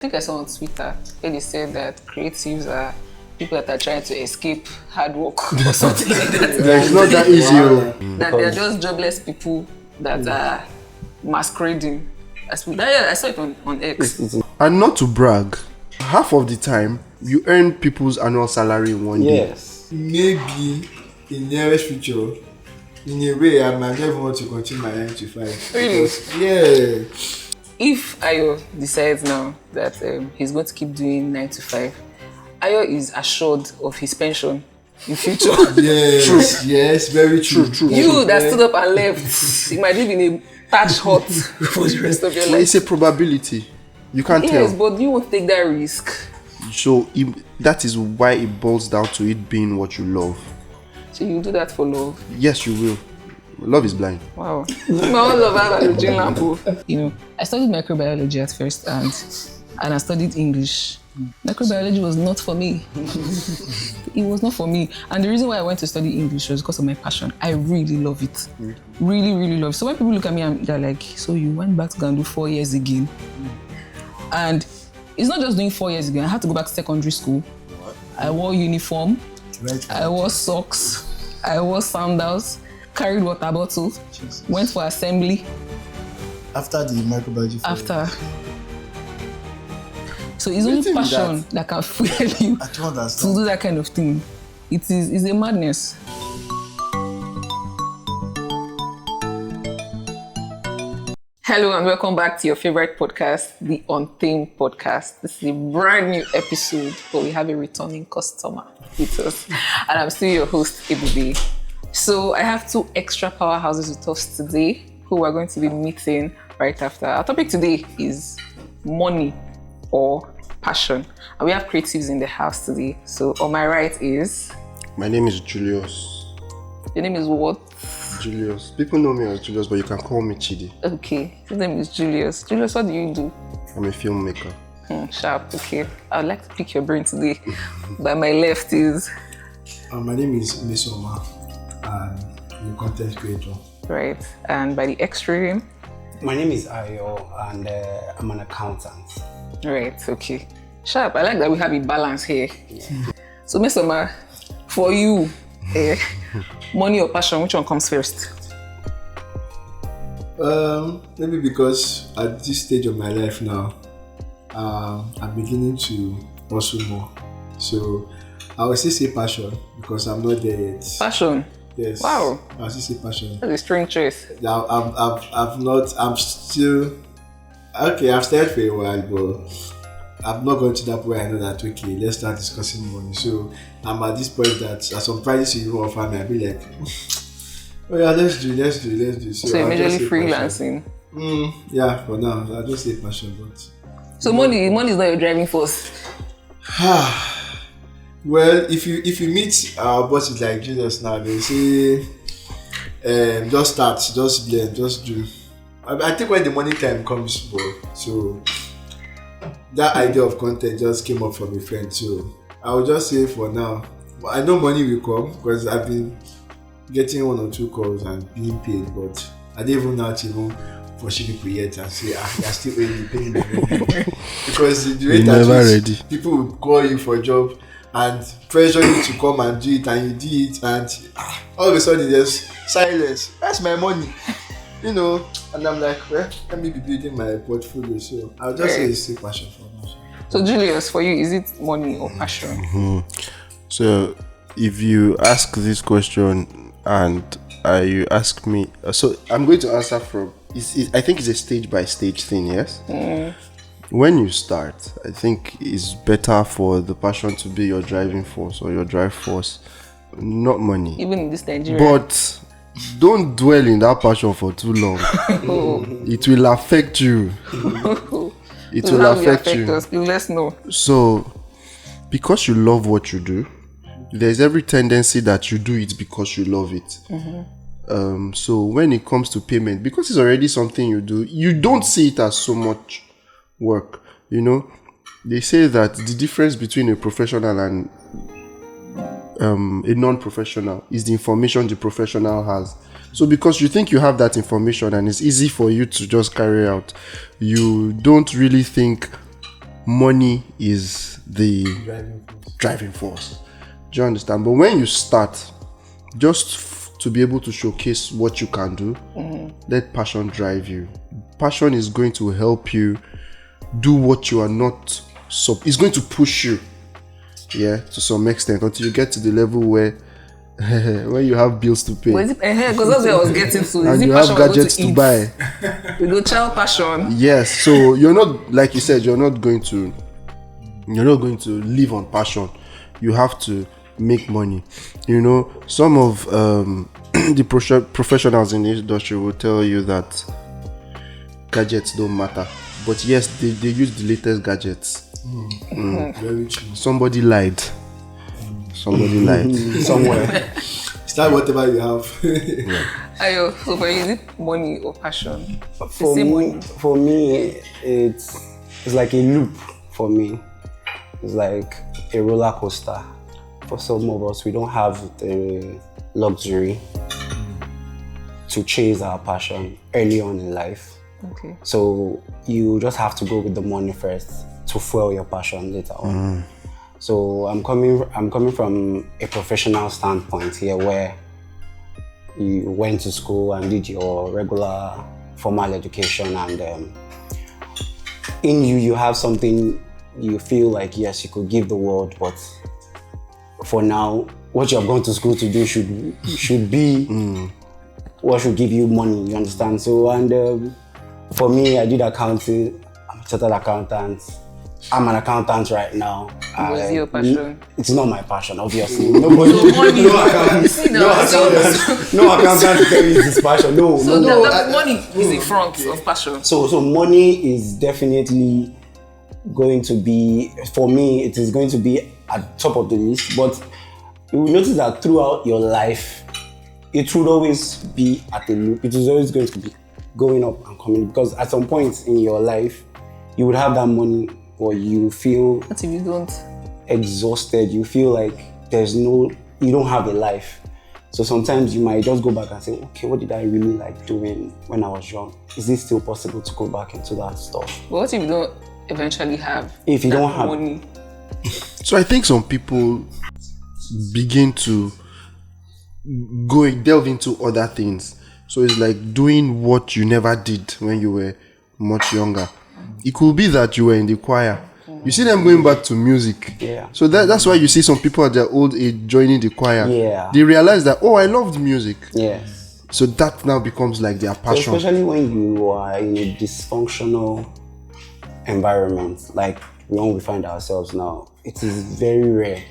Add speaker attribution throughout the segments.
Speaker 1: think I saw on Twitter where they said that creatives are people that are trying to escape hard work or something like that.
Speaker 2: It's not that easy.
Speaker 1: That they're just jobless people that are masquerading. I saw it on X.
Speaker 2: And not to brag, half of the time you earn people's annual salary in one day.
Speaker 3: Yes. Maybe in the nearest future, in a way, I might never want to continue my 9 to 5.
Speaker 1: Really?
Speaker 3: Yeah.
Speaker 1: If Ayo decides now that he's going to keep doing 9 to 5, Ayo is assured of his pension in future.
Speaker 3: Yes, true. Yes, very true.
Speaker 1: You that stood up and left, you might live in a thatched hut for the rest of your life.
Speaker 2: It's a probability. You can't tell.
Speaker 1: Yes, but you won't take that risk.
Speaker 2: So that is why it boils down to it being what you love.
Speaker 1: So you do that for love?
Speaker 2: Yes, you will. Love is blind.
Speaker 1: Wow. My own love biology lampo. I studied microbiology at first and I studied English. Microbiology was not for me. It was not for me. And the reason why I went to study English was because of my passion. I really love it. Really, really love it. So when people look at me and they're like, so you went back to go and do 4 years again? And it's not just doing 4 years again. I had to go back to secondary school. I wore uniform. I wore socks. I wore sandals. Carried water bottle. Went for assembly.
Speaker 3: After the microbiology.
Speaker 1: After. So it's only passion that can fuel you to do that kind of thing. It's a madness. Hello and welcome back to your favorite podcast, the Untamed Podcast. This is a brand new episode, but we have a returning customer with us. And I'm still your host, Ebube. So I have 2 extra powerhouses with us today who we're going to be meeting right after. Our topic today is money or passion. And we have creatives in the house today. So on my right is...
Speaker 2: My name is Julius.
Speaker 1: Your name is what?
Speaker 2: Julius. People know me as Julius, but you can call me Chidi.
Speaker 1: Okay, his name is Julius. Julius, what do you do?
Speaker 2: I'm a filmmaker.
Speaker 1: Sharp, okay. I would like to pick your brain today. By my left is...
Speaker 3: My name is Mesoma. I'm a content creator.
Speaker 1: Right, and by the extreme?
Speaker 4: My name is Ayo and I'm an accountant.
Speaker 1: Right, okay. Sharp, I like that we have a balance here. Yeah. So, Mesoma, for you, money or passion, which one comes first?
Speaker 3: Maybe because at this stage of my life now, I'm beginning to hustle more. So I would still say passion because I'm not there yet.
Speaker 1: Passion?
Speaker 3: Yes.
Speaker 1: Wow.
Speaker 3: I would still say passion.
Speaker 1: That's a strange choice.
Speaker 3: I'm still, okay, I've stayed for a while, but I've not gone to that point. I know that, okay, let's start discussing money. So I'm at this point that as some prices you even offer me, I'll be like, oh yeah, let's do.
Speaker 1: So you're majorly freelancing?
Speaker 3: Yeah, for now, I'll just say passion. But
Speaker 1: so money is not your driving force?
Speaker 3: Well, if you meet our bosses like Jesus now, they say, just start, just blend, just do. I think when the money time comes, so that idea of content just came up from a friend. So I would just say for now, I know money will come because I've been getting 1 or 2 calls and being paid, but I don't even know how to even pursue people yet and say, you're still paying me. Because the way that people will call you for a job and pressure you to come and do it, and you do it, and all of a sudden there's silence. That's my money, and I'm like, well, let me be building my portfolio. So I'll just say it's still passion for me.
Speaker 1: So Julius, for you, is it money or passion?
Speaker 2: Mm-hmm. So if you ask this question and you ask me, so I'm going to answer from. I think it's a stage by stage thing. Yes. When you start, I think it's better for the passion to be your driving force or your drive force, not money.
Speaker 1: Even in this Nigeria.
Speaker 2: But don't dwell in that passion for too long. It will affect you. It will affect you.
Speaker 1: Us. Let's know.
Speaker 2: So, because you love what you do, there's every tendency that you do it because you love it. So when it comes to payment, because it's already something you do, you don't see it as so much work. They say that the difference between a professional and a non-professional is the information the professional has. So because you think you have that information and it's easy for you to just carry out, you don't really think money is the driving force. Do you understand? But when you start, to be able to showcase what you can do, let passion drive you. Passion is going to help you do what you are not. So it's going to push you, to some extent, until you get to the level where when you have bills to pay.
Speaker 1: Because that's what I was getting to.
Speaker 2: And you have gadgets to buy.
Speaker 1: You go child passion.
Speaker 2: Yes, so you're not, like you said, you're not going to live on passion. You have to make money. Some of the professionals in the industry will tell you that gadgets don't matter. But yes, they use the latest gadgets.
Speaker 3: Very true.
Speaker 2: Somebody lied.
Speaker 3: Somewhere. Start whatever you have.
Speaker 1: Ayo, so for you, is it money or passion?
Speaker 4: For me, it's like a loop. For me, it's like a roller coaster. For some of us, we don't have the luxury to chase our passion early on in life.
Speaker 1: Okay.
Speaker 4: So you just have to go with the money first to fuel your passion later on. So I'm coming from a professional standpoint here, where you went to school and did your regular formal education, and in you have something you feel like, yes, you could give the world, but for now, what you have gone to school to do should be what should give you money. You understand? So, and for me, I did accounting. I'm a chartered accountant. I'm an accountant right now.
Speaker 1: Was your passion?
Speaker 4: It's not my passion, obviously. Nobody,
Speaker 1: no
Speaker 4: accountant tell you it's his passion. No.
Speaker 1: That money is in front of passion.
Speaker 4: So money is definitely going to be, for me, it is going to be at top of the list. But you will notice that throughout your life, it would always be at a loop. It is always going to be going up and coming, because at some point in your life, you would have that money, or you feel
Speaker 1: What if you don't?
Speaker 4: exhausted, you feel like you don't have a life. So sometimes you might just go back and say, okay, what did I really like doing when I was young? Is it still possible to go back into that stuff?
Speaker 1: But what if you don't eventually have
Speaker 4: If you
Speaker 1: that
Speaker 4: don't have
Speaker 1: money?
Speaker 2: So I think some people begin to delve into other things. So it's like doing what you never did when you were much younger. It could be that you were in the choir. You see them going back to music.
Speaker 4: Yeah.
Speaker 2: So that's why you see some people at their old age joining the choir.
Speaker 4: Yeah.
Speaker 2: They realize that, I loved music.
Speaker 4: Yes.
Speaker 2: So that now becomes like their passion.
Speaker 4: Especially when you are in a dysfunctional environment, like when we find ourselves now, it is very rare.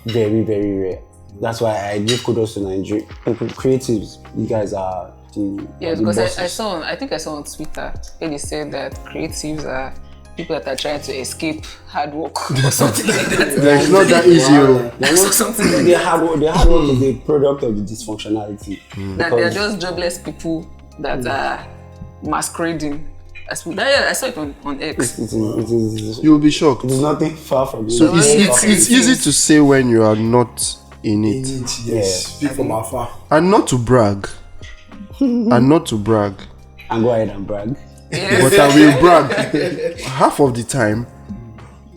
Speaker 4: Very, very rare. That's why I give kudos to Nigeria. Creatives, you guys are
Speaker 1: Yes, because I think I saw on Twitter where they said that creatives are people that are trying to escape hard work or something like that.
Speaker 2: It's not that easy.
Speaker 4: The hard work is a product of the dysfunctionality.
Speaker 1: That they are just jobless people that are masquerading. I saw it on X.
Speaker 4: It is,
Speaker 2: You'll be shocked.
Speaker 4: it is nothing far from it.
Speaker 2: So it's easy to say when you are not in it.
Speaker 3: Yes. Speak from afar.
Speaker 2: And not to brag.
Speaker 4: And go ahead and brag.
Speaker 1: Yes.
Speaker 2: But I will brag. Half of the time,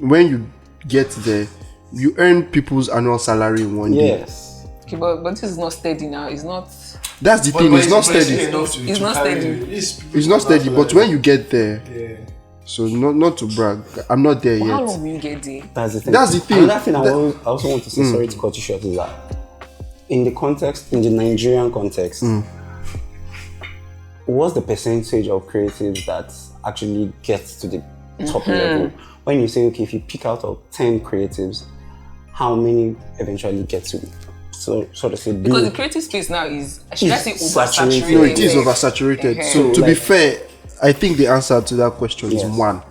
Speaker 2: when you get there, you earn people's annual salary in one day.
Speaker 4: Yes.
Speaker 1: Okay, but this is not steady now. It's not.
Speaker 2: That's the thing. It's not steady.
Speaker 1: It's not steady.
Speaker 2: It's not steady. But when you get there, so not to brag. I'm not there
Speaker 1: But
Speaker 2: yet.
Speaker 1: how long will you get there?
Speaker 4: That's the thing.
Speaker 2: That's the thing.
Speaker 4: Another thing I also want to say, sorry to cut you short, is that in the Nigerian context, what's the percentage of creatives that actually get to the top level? When you say, okay, if you pick out of 10 creatives, how many eventually get to sort of say
Speaker 1: Because the creative space now is, should I say,
Speaker 4: saturated.
Speaker 1: oversaturated?
Speaker 2: No, it is oversaturated. So to be fair, I think the answer to that question is
Speaker 4: Yes.
Speaker 2: 1.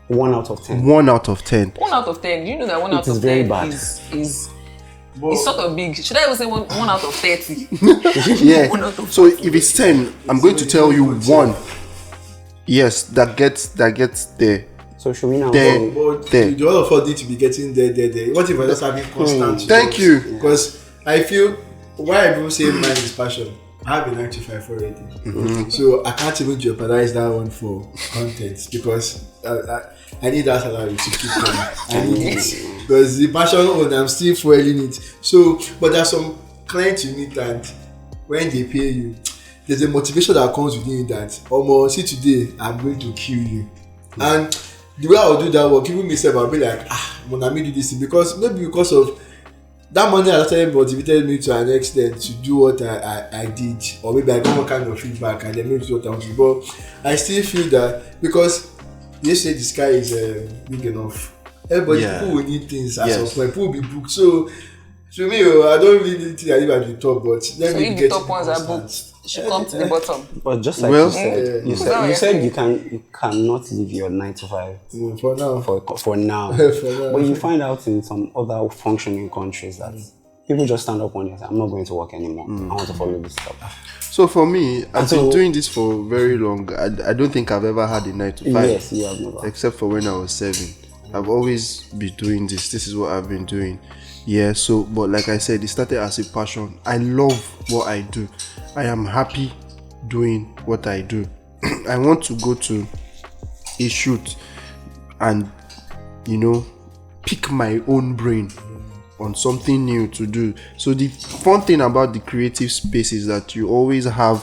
Speaker 4: 1 out of 10.
Speaker 2: 1 out of 10.
Speaker 1: 1 out of 10. Do you know that 1 out
Speaker 4: is
Speaker 1: of
Speaker 4: very
Speaker 1: 10
Speaker 4: bad.
Speaker 1: is sort of big? Should I even say 1 out of 30?
Speaker 2: Yeah.
Speaker 1: 1 out of
Speaker 2: So if it's 10, I'm going to tell you 1. Yes, that gets there.
Speaker 4: So should we now
Speaker 2: There.
Speaker 3: But
Speaker 2: There.
Speaker 3: you all afford it to be getting there. What if I just having constant?
Speaker 2: Thank you.
Speaker 3: Because I feel why people say mine is passion. I have a 9 to 5 already, so I can't even jeopardize that one for content because I need that salary to keep going. I need it because the passion on I'm still fueling it. So, but there's some clients you meet and when they pay you, there's a motivation that comes within you that almost see today I'm going to kill you. And the way I'll do that work, even myself, I'll be like, when I do this thing, because maybe because of that money actually motivated me to an extent to do what I did, or maybe I got one kind of feedback and then maybe what I want to do. But I still feel that because they say the sky is big enough, everybody people will need things at some point. People will be booked. So to me, I don't really think I live at the top, but let me
Speaker 1: if
Speaker 3: get
Speaker 1: the top ones are booked, you should come to the bottom.
Speaker 4: But just like you said, you cannot leave your 9 to 5
Speaker 3: for now.
Speaker 4: For now. But you find out in some other functioning countries that people just stand up one day and say, I'm not going to work anymore. I want to follow this stuff.
Speaker 2: So for me, I've been doing this for very long. I don't think I've ever had a 9 to 5.
Speaker 4: Yes, you have never.
Speaker 2: Except for when I was 7. I've always been doing this. This is what I've been doing. Yeah, so, but like I said, it started as a passion. I love what I do. I am happy doing what I do. I want to go to a shoot and, pick my own brain on something new to do. So the fun thing about the creative space is that you always have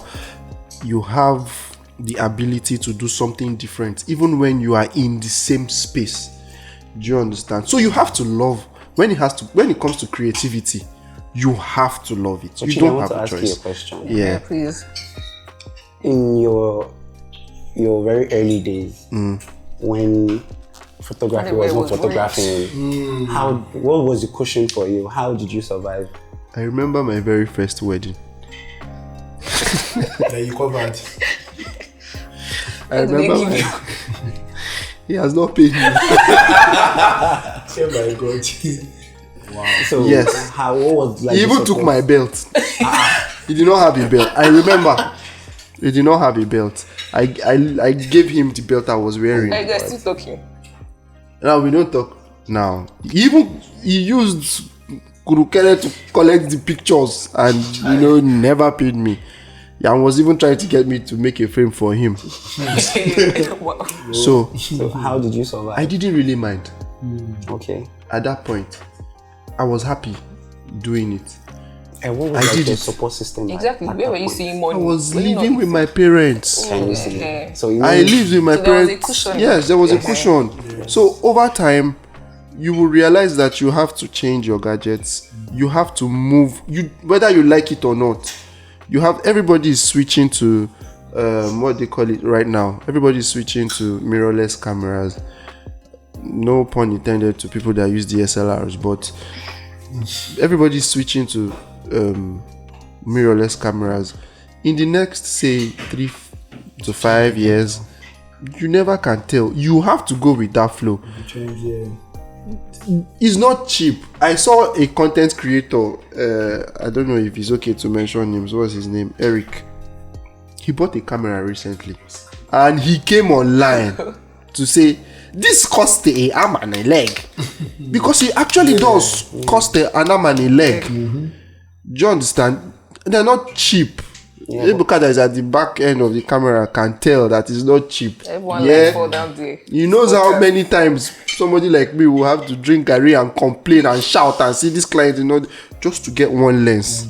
Speaker 2: the ability to do something different, even when you are in the same space. Do you understand? So you have to love. When it comes to creativity, you have to love it.
Speaker 4: But
Speaker 2: you don't have
Speaker 4: a choice. I want to ask you a question.
Speaker 2: Yeah,
Speaker 1: please.
Speaker 4: In your very early days, when photography wasn't photographing, what was the cushion for you? How did you survive?
Speaker 2: I remember my very first wedding.
Speaker 3: That you covered.
Speaker 2: I remember he has not paid me.
Speaker 3: Oh my God.
Speaker 4: Wow. So
Speaker 2: yes.
Speaker 4: What was like?
Speaker 2: He even took my belt. He did not have a belt. I remember. He did not have a belt. I gave him the belt I was wearing.
Speaker 1: Are you guys still talking?
Speaker 2: Now we don't talk now. He used Kurukere to collect the pictures and never paid me. And was even trying to get me to make a frame for him.
Speaker 1: Wow.
Speaker 2: So
Speaker 4: how did you survive?
Speaker 2: I didn't really mind.
Speaker 4: Okay.
Speaker 2: At that point, I was happy doing it.
Speaker 4: And what was your support system?
Speaker 1: Exactly. Where were you seeing money?
Speaker 2: I was living with my parents.
Speaker 4: Can you see?
Speaker 2: So I lived with my parents.
Speaker 1: There was a cushion.
Speaker 2: Yes, there was a cushion. Yes. So over time, you will realize that you have to change your gadgets. You have to move. Whether you like it or not. Everybody is switching to what they call it right now. Everybody is switching to mirrorless cameras. No pun intended to people that use DSLRs, but everybody is switching to mirrorless cameras. In the next, say, 3 to 5 years, you never can tell. You have to go with that flow. It's not cheap. I saw a content creator, I don't know if it's okay to mention names. What's his name? Eric. He bought a camera recently and he came online to say this cost an arm and a leg because it actually does cost an arm and a leg. Do you understand? They're not cheap. Ebuka that is at the back end of the camera can tell that it's not cheap.
Speaker 1: Everyone like fall down there.
Speaker 2: He knows how many times somebody like me will have to drink garri and complain and shout and see this client, just to get one lens.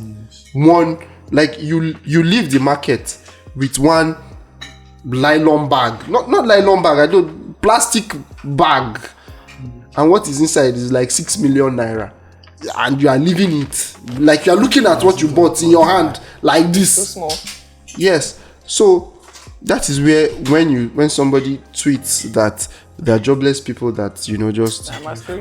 Speaker 2: One, like you leave the market with one nylon bag, not nylon bag, I don't, plastic bag, and what is inside is like 6 million naira. And you are leaving it like you are looking at what you bought in your hand like this.
Speaker 1: So small.
Speaker 2: Yes. So that is where when somebody tweets that they're jobless people that just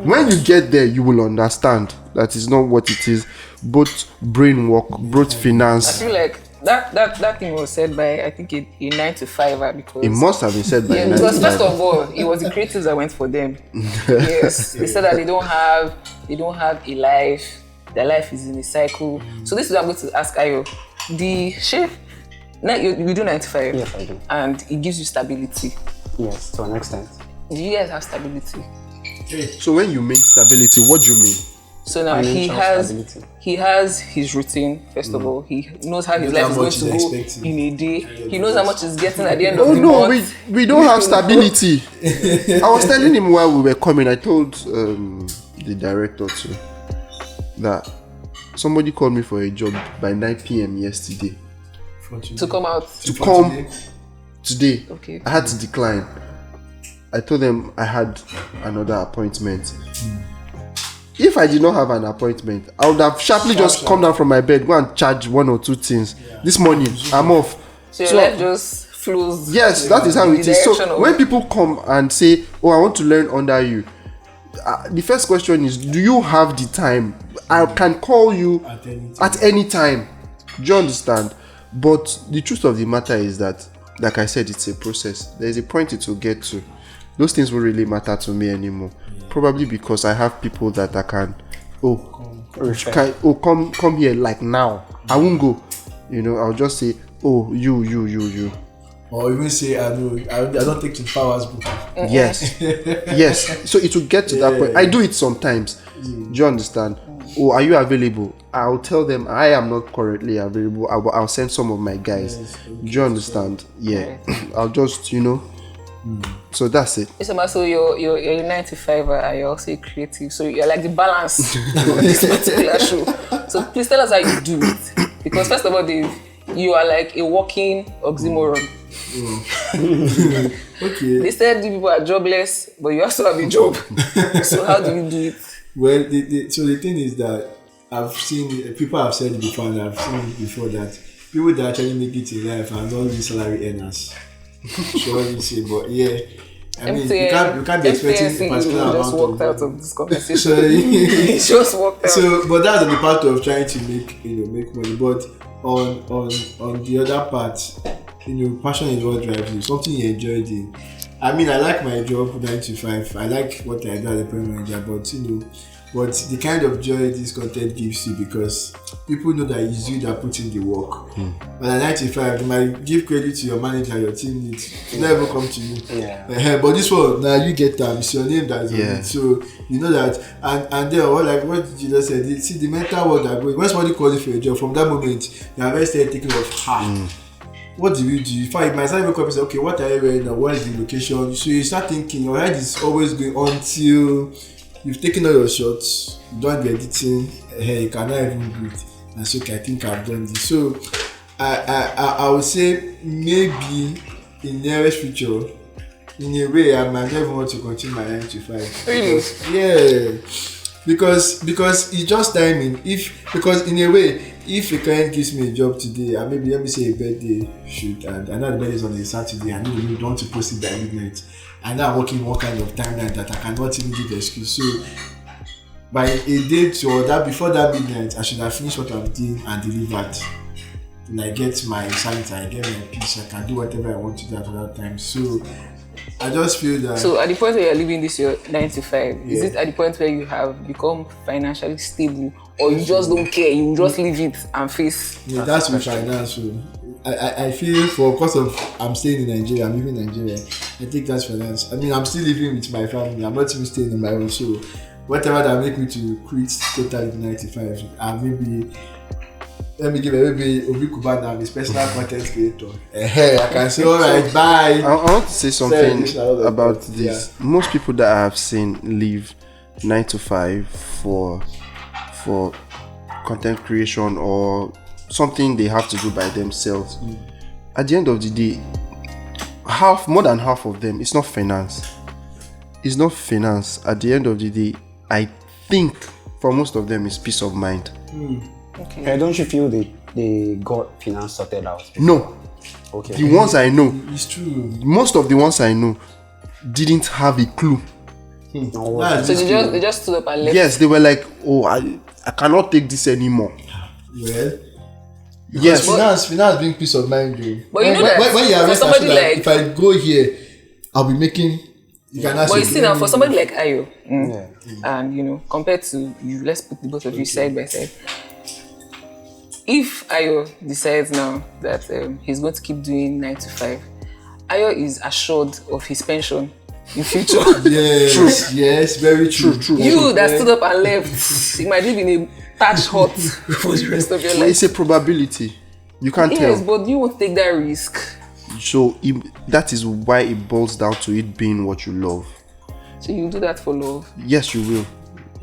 Speaker 2: when you get there you will understand that is not what it is. Both brain work, both finance.
Speaker 1: I feel like that thing was said by I think a 9 to 5 because
Speaker 2: it must have been said by
Speaker 1: because first of all it was the creatives that went for them. Yes, they said that they don't have a life. Their life is in a cycle. So this is what I'm going to ask Ayo. The shift, you do 9 to 5.
Speaker 4: Yes, I do.
Speaker 1: And it gives you stability.
Speaker 4: Yes, to an extent.
Speaker 1: Do you guys have stability?
Speaker 2: So when you mean stability, what do you mean?
Speaker 1: So now he has his routine. First of all, he knows how his life is going to go in a day. He knows how much he's getting at the end of the month.
Speaker 2: We don't have stability. I was telling him while we were coming. I told the director too that somebody called me for a job by 9 p.m. yesterday.
Speaker 1: To come out.
Speaker 2: To come today.
Speaker 1: Okay.
Speaker 2: I had to decline. I told them I had another appointment. If I did not have an appointment, I would have sharply just come down from my bed, go and charge 1 or 2 things. This morning, I'm off.
Speaker 1: So your life just flows.
Speaker 2: Yes, that is how it is. So when people come and say, "Oh, I want to learn under you," the first question is, do you have the time? I can call you at any time. Do you understand? But the truth of the matter is that, like I said, it's a process. There's a point it will get to. Those things won't really matter to me anymore. Probably because I have people that I can, come here like now. I won't go. I'll just say, oh, you.
Speaker 3: Or even say, I don't take 24 hours booking.
Speaker 2: Yes. So it will get to that point. I do it sometimes. Do you understand? Oh, are you available? I'll tell them I am not currently available. I'll send some of my guys. Do you understand? Yeah. I'll just, So that's it.
Speaker 1: So you're a 9-to-5er and you're also a creative. So you're like the balance of this particular show. So please tell us how you do it. Because first of all, Dave, you are like a walking oxymoron.
Speaker 3: Okay.
Speaker 1: They said the people are jobless, but you also have a job. So how do you do it?
Speaker 3: Well, so the thing is that I've seen, people have said it before, and I've seen it before, that people that actually make it in life are not really salary earners. Sure, you say, but yeah, I mean, you can't be expecting a particular amount.
Speaker 1: Just walked out of this conversation. He just walked out.
Speaker 3: So, but that's the part of trying to make money. But on the other part, passion is what drives you. Something you enjoy doing. I mean, I like my job 9 to 5. I like what I do as a project manager, but the kind of joy this content gives you, because people know that it's you that put in the work. But at 9 to 5, you might give credit to your manager, your team leads. It never come to you. Yeah. But this one, now you get them. It's your name that's on it. So you know that. And then, what you just said, see the mental world that goes. When somebody calls you for a job, from that moment, you are very started thinking of what do you do? If I might wake up and say, okay, what are you wearing now? What is the location? So you start thinking, your head is always going until you've taken all your shots, done the editing, you cannot even do it. And so, okay, I think I've done this. So I would say maybe in nearest future, in a way, I might never want to continue my 9 to 5.
Speaker 1: Really?
Speaker 3: Yeah. Because it's just timing. Because in a way, if a client gives me a job today, and maybe let me say a birthday shoot, and I know the birthday is on a Saturday, I know you don't want to post it by midnight, and now I'm working one kind of timeline that I cannot even give excuse. So by a date or that before that midnight, I should have finished what I'm doing and delivered. And I get my sanity, I get my peace, I can do whatever I want to do at that time. So I just feel that. So
Speaker 1: at the point where you're living this your 9 to 5, is it at the point where you have become financially stable, or you just don't care, you just leave it and face?
Speaker 3: Yeah, that's my finance. So I feel because of I'm staying in Nigeria, I'm living in Nigeria, I think that's finance. I mean, I'm still living with my family, I'm not even staying on my own. So whatever that make me to quit totally 95, and maybe let me give maybe Obi Kubana, his personal content creator. I can say, all right, bye.
Speaker 2: I want to say something about this. Yeah. Most people that I have seen leave 9 to 5 for content creation or something they have to do by themselves. At the end of the day, more than half of them, it's not finance. It's not finance. At the end of the day, I think for most of them, it's peace of mind.
Speaker 4: Okay. Don't you feel they got finance sorted out?
Speaker 2: No.
Speaker 4: Okay.
Speaker 2: The ones I know,
Speaker 3: it's true.
Speaker 2: Most of the ones I know didn't have a clue.
Speaker 1: So they just stood up and left.
Speaker 2: Yes, they were like, oh, I cannot take this anymore.
Speaker 3: Well,
Speaker 2: yes,
Speaker 3: finance being peace of mind.
Speaker 1: But you know that
Speaker 3: when you are
Speaker 1: somebody like,
Speaker 3: if I go here, I'll be making. You can ask.
Speaker 1: But you see now, for somebody like Ayo, and compared to you, let's put the both of you side by side. If Ayo decides now that he's going to keep doing 9 to 5, Ayo is assured of his pension in future.
Speaker 3: Yes, very true.
Speaker 1: You that stood up and left, you might live in a thatched hut for the rest of your life.
Speaker 2: It's a probability. You can't
Speaker 1: Yes,
Speaker 2: tell.
Speaker 1: but you won't take that risk.
Speaker 2: So that is why it boils down to it being what you love.
Speaker 1: So you do that for love.
Speaker 2: Yes, you will.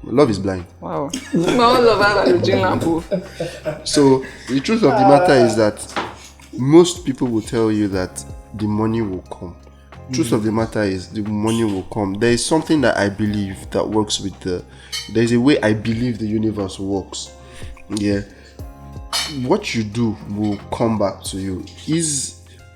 Speaker 2: Love is blind.
Speaker 1: Wow. My own love has a gin lamp.
Speaker 2: So the truth of the matter is that most people will tell you that the money will come. Truth of the matter is the money will come. There is something that I believe that works with there's a way I believe the universe works. Yeah. What you do will come back to you.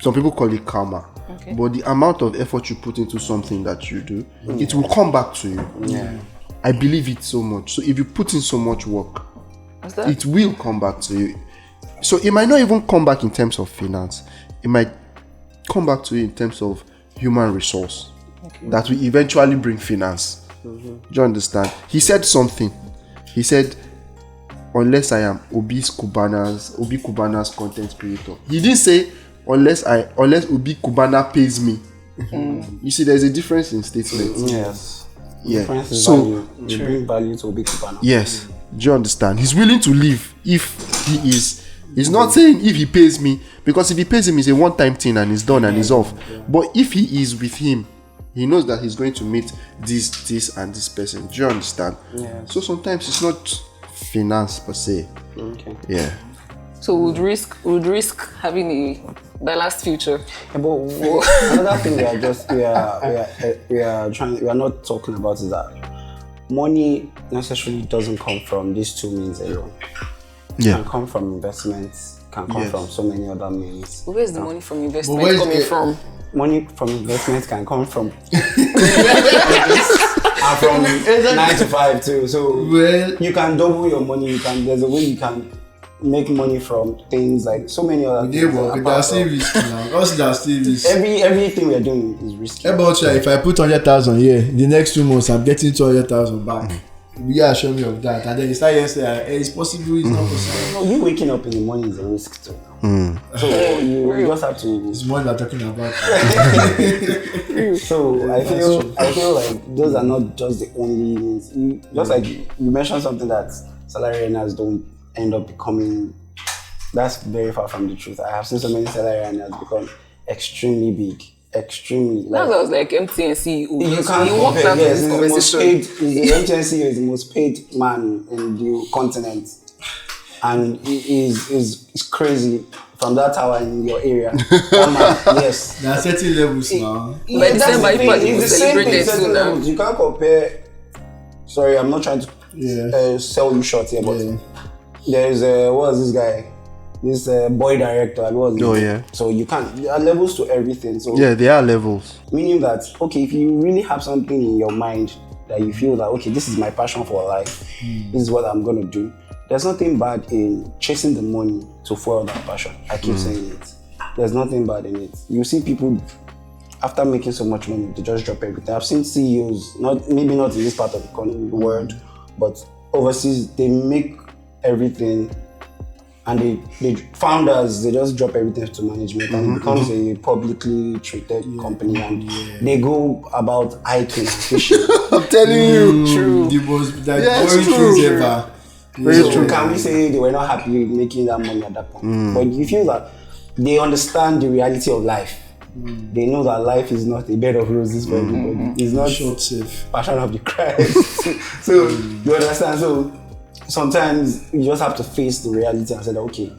Speaker 2: Some people call it karma.
Speaker 1: Okay.
Speaker 2: But the amount of effort you put into something that you do, it will come back to you.
Speaker 4: Yeah.
Speaker 2: I believe it so much. So if you put in so much work,
Speaker 1: What's that?
Speaker 2: it will come back to you. So it might not even come back in terms of finance. It might come back to you in terms of human resource that will eventually bring finance. Do you understand? He said something. He said, unless I am Obi Cubana's content creator. He didn't say unless Obi Cubana pays me. You see, there's a difference in statements.
Speaker 4: Yes.
Speaker 2: Yeah.
Speaker 4: Difference is
Speaker 2: So
Speaker 4: value. You bring value to a big banner.
Speaker 2: yes, do you understand? He's willing to live if he is. He's not saying if he pays me, because if he pays him, it's a one-time thing and it's done and it's off. But if he is with him, he knows that he's going to meet this and this person. Do you understand?
Speaker 4: Yes.
Speaker 2: So sometimes it's not finance per se.
Speaker 4: Okay.
Speaker 2: Yeah.
Speaker 1: So would risk having a balanced future.
Speaker 4: Yeah, but another thing we are not talking about is that money necessarily doesn't come from these two means alone. It
Speaker 2: Yeah.
Speaker 4: can come from investments, can come from so many other means.
Speaker 1: But where's the money from investment
Speaker 3: where's
Speaker 1: coming
Speaker 3: the-
Speaker 1: from?
Speaker 4: Money from investment can come from and from 9 to 5 too. So
Speaker 3: Well,
Speaker 4: you can double your money. There's a way you can make money from things like so many other
Speaker 3: they
Speaker 4: things.
Speaker 3: work.
Speaker 4: apart
Speaker 3: That's
Speaker 4: from-
Speaker 3: still risky now. Us that's still risky.
Speaker 4: Everything we are doing is risky.
Speaker 3: How about you? If I put 100,000 here, the next 2 months I'm getting 200,000 back. You are sure me of that, and then you start saying, hey, it's possible, it's not possible.
Speaker 4: No, you waking up in the morning is a risk too. So you just have to.
Speaker 3: It's more than talking about.
Speaker 4: So I feel like those are not just the only means. Just like you mentioned something that salary earners don't end up becoming. That's very far from the truth. I have seen so many salary earners become extremely big, extremely.
Speaker 1: That was like MTN CEO.
Speaker 4: You
Speaker 1: He
Speaker 4: can't
Speaker 1: walked
Speaker 4: compare.
Speaker 1: out of
Speaker 4: Yes,
Speaker 1: this
Speaker 4: he's the most
Speaker 1: conversation.
Speaker 4: paid. The MTN CEO is the most paid man in the continent, and he is crazy from that tower in your area. That man, yes.
Speaker 3: There are certain levels now.
Speaker 1: By December, people
Speaker 4: It's the same thing.
Speaker 1: celebrated
Speaker 4: Certain
Speaker 1: too now.
Speaker 4: levels. You can't compare. Sorry, I'm not trying to
Speaker 3: Yeah.
Speaker 4: sell you short here, but
Speaker 3: Yeah.
Speaker 4: there is what is this guy? This boy director.
Speaker 2: Oh, yeah.
Speaker 4: So you can't. There are levels to everything. So
Speaker 2: Yeah, there are levels.
Speaker 4: meaning that okay, if you really have something in your mind that you feel that okay, this is my passion for life, this is what I'm gonna do. There's nothing bad in chasing the money to fuel that passion. I keep saying it. There's nothing bad in it. You see people after making so much money, they just drop everything. I've seen CEOs, maybe not in this part of the world, but overseas, they make everything. And they founders, they just drop everything to management and it becomes a publicly traded company and they go about hiking and fishing.
Speaker 2: I'm telling you.
Speaker 1: True.
Speaker 3: The most
Speaker 2: it's
Speaker 3: boring
Speaker 2: true.
Speaker 3: things ever.
Speaker 2: Very
Speaker 4: So
Speaker 2: true.
Speaker 4: can we say they were not happy making that money at that point? But you feel that they understand the reality of life. They know that life is not a bed of roses for everybody. It's not
Speaker 3: Short safe.
Speaker 4: passion of the Christ. So you understand? So sometimes you just have to face the reality and say that okay,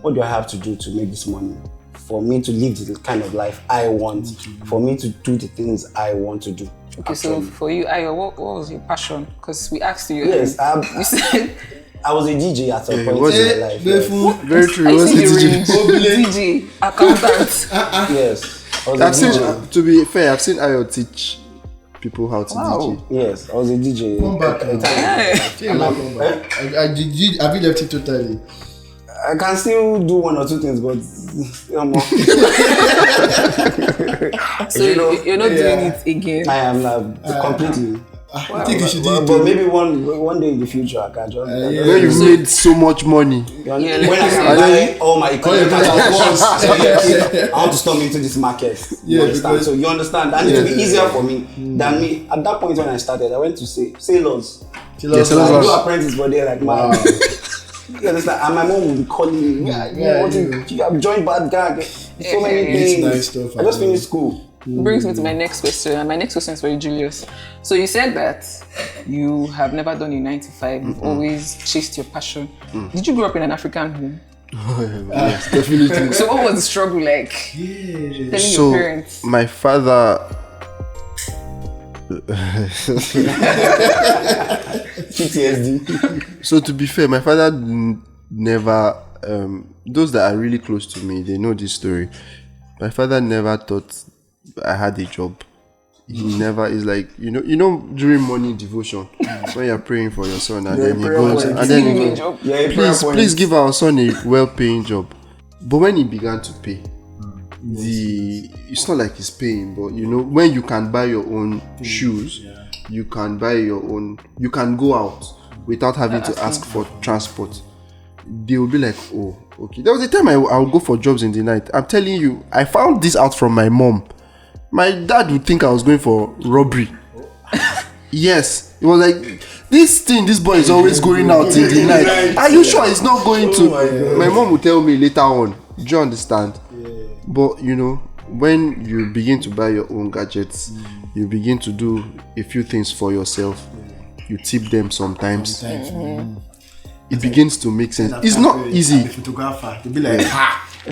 Speaker 4: what do I have to do to make this money? For me to live the kind of life I want, for me to do the things I want to do.
Speaker 1: Okay, so for you, Ayo, what was your passion? Because we asked you.
Speaker 4: Yes,
Speaker 1: you said.
Speaker 4: I was a DJ at some
Speaker 2: Yeah,
Speaker 4: point
Speaker 2: he was
Speaker 4: in my life. Yes.
Speaker 2: Very true.
Speaker 1: I
Speaker 2: It was
Speaker 1: see you
Speaker 2: a
Speaker 1: range. DJ, accountant.
Speaker 4: Yes, I was
Speaker 2: I've
Speaker 4: a
Speaker 2: seen,
Speaker 4: DJ.
Speaker 2: to be fair, I've seen Ayo teach people how to DJ.
Speaker 4: Yes, I was a DJ.
Speaker 3: Come back now.
Speaker 1: Hey.
Speaker 3: Have you left it totally?
Speaker 4: I can still do one or two things, but
Speaker 1: So you're not doing it again.
Speaker 4: I am completely.
Speaker 3: I think you should do it.
Speaker 4: But maybe one day in the future, I can just.
Speaker 2: Where you've made so much money.
Speaker 4: When I can buy all my equipment at once, I want to storm into this market. You understand? So you understand that needs to be easier for me than me. At that point when I started, I went to sailors. I do apprentice, but they're like, man. You understand? And my mom will be calling me. You have joined bad gang. So many things. Nice stuff, I just finished school.
Speaker 1: Brings me to my next question, and my next question is very Julius. So you said that you have never done a 9 to 5, you've always chased your passion. Did you grow up in an African home?
Speaker 2: Yes, definitely.
Speaker 1: So what was the struggle like? Telling your parents?
Speaker 2: My father
Speaker 4: PTSD.
Speaker 2: So to be fair, my father never those that are really close to me, they know this story. My father never thought I had a job. He never is like, you know during morning devotion when you're praying for your son and then he goes and then he goes, please give our son a well-paying job. But when he began to pay, it's not like he's paying, but you know, when you can buy your own shoes, you can buy your own, you can go out without having to ask for transport. They will be like, oh, okay. There was a time I would go for jobs in the night. I'm telling you, I found this out from my mom. My dad would think I was going for robbery. Yes, it was like, this boy is always going out in the night. Are you sure he's not going to? My mom would tell me later on. Do you understand? But you know, when you begin to buy your own gadgets, you begin to do a few things for yourself. You tip them sometimes. It begins to make sense. It's not easy.
Speaker 3: The photographer, to be like,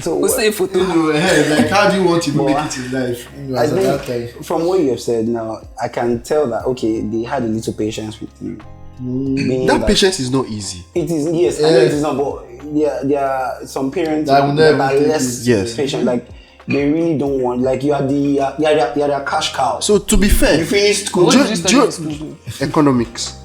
Speaker 1: so we'll say photo.
Speaker 3: Like, how do you want to make it in life?
Speaker 4: I think from what you have said now, I can tell that okay, they had a little patience with you.
Speaker 2: That patience is not easy.
Speaker 4: It is, yes, I know it is not, but there are some parents that are less patient. Like they really don't want. Like you are the cash cow.
Speaker 2: So to be fair,
Speaker 4: you finished school.
Speaker 1: What did you study in school?
Speaker 2: Economics.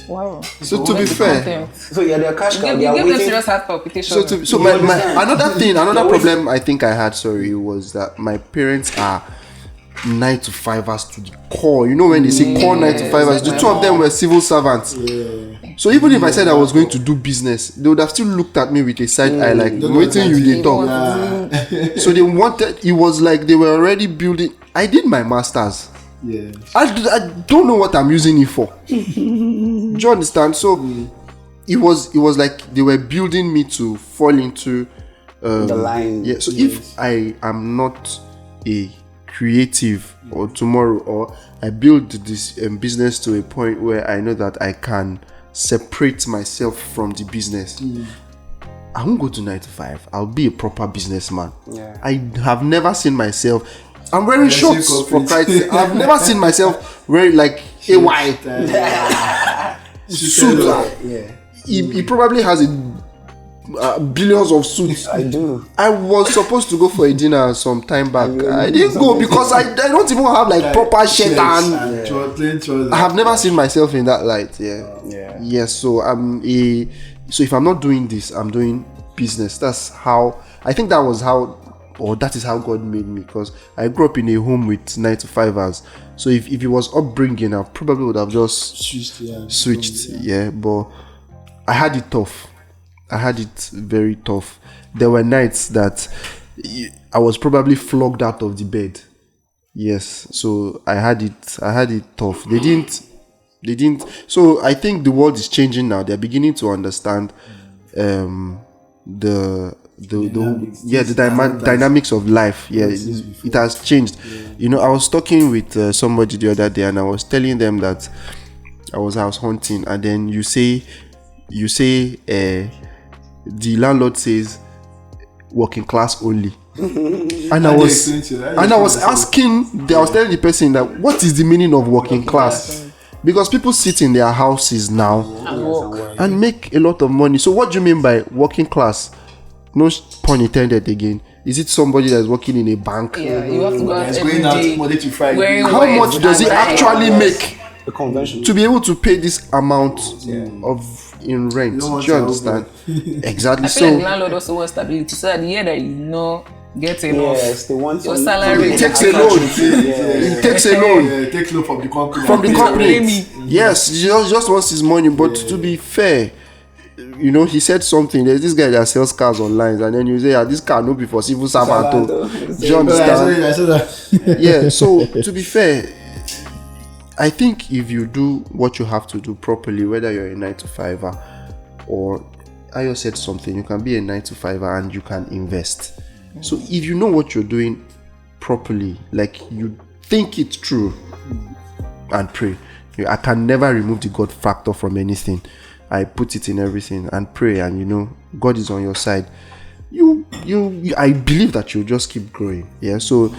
Speaker 1: Wow.
Speaker 2: So to be fair,
Speaker 4: so yeah, they're cash cow.
Speaker 1: You gave them serious heart palpitation.
Speaker 2: So my another problem I think I had, was that my parents are 9 to 5ers to the core. You know when they say core 9 to 5ers, the two of them were civil servants. So even if I said I was going to do business, they would have still looked at me with a side eye like, waiting you they talk. So they wanted, it was like they were already building. I did my masters. I don't know what I'm using it for. Do you understand? So it was like they were building me to fall into
Speaker 4: the line.
Speaker 2: Yeah. So if I am not a creative or tomorrow, or I build this business to a point where I know that I can separate myself from the business, I won't go to 9 to 5. I'll be a proper businessman. I have never seen myself. I'm wearing shorts for Christ's sake. I've never seen myself wearing like a white suit. He probably has billions of suits.
Speaker 4: I do.
Speaker 2: I was supposed to go for a dinner some time back. I didn't go because I don't even have like proper shirt and I have never seen myself in that light. Yes. So so if I'm not doing this, I'm doing business. That's how I think that is how God made me, because I grew up in a home with 9 to 5ers. So if it was upbringing, I probably would have just switched. But I had it tough. I had it very tough. There were nights that I was probably flogged out of the bed. Yes, so I had it tough. They didn't. So I think the world is changing now. They're beginning to understand the dynamics of life. It has changed. You know, I was talking with somebody the other day, and I was telling them that I was house hunting, and then you say the landlord says working class only. And I was telling the person that what is the meaning of working class? Because people sit in their houses now and make a lot of money. So what do you mean by working class? No pun intended again. Is it somebody that's working in a bank?
Speaker 1: Yeah, you have to go out every
Speaker 3: going out
Speaker 1: day.
Speaker 3: Monday to Friday.
Speaker 2: How much does it actually make
Speaker 4: the convention
Speaker 2: to be able to pay this amount in rent? Do you understand? Exactly.
Speaker 1: I feel like the landlord also wants stability, so at the year that get enough.
Speaker 4: Yes, they want
Speaker 1: Your
Speaker 4: some-
Speaker 1: salary.
Speaker 2: It takes a loan. It takes a loan
Speaker 3: Take loan from the company.
Speaker 2: from the
Speaker 1: Please don't blame
Speaker 2: company.
Speaker 1: me.
Speaker 2: Yes, he just wants his money. But to be fair, you know, he said something. There's this guy that sells cars online, and then you say, this car no be for civil servant. Do you understand?
Speaker 3: I said that.
Speaker 2: Yeah. So to be fair, I think if you do what you have to do properly, whether you're a 9 to 5 or Ayo said something, you can be a 9 to 5 and you can invest. So if you know what you're doing properly, like you think it through and pray. I can never remove the God factor from anything. I put it in everything and pray, and you know God is on your side. You I believe that you'll just keep growing. Yeah. So,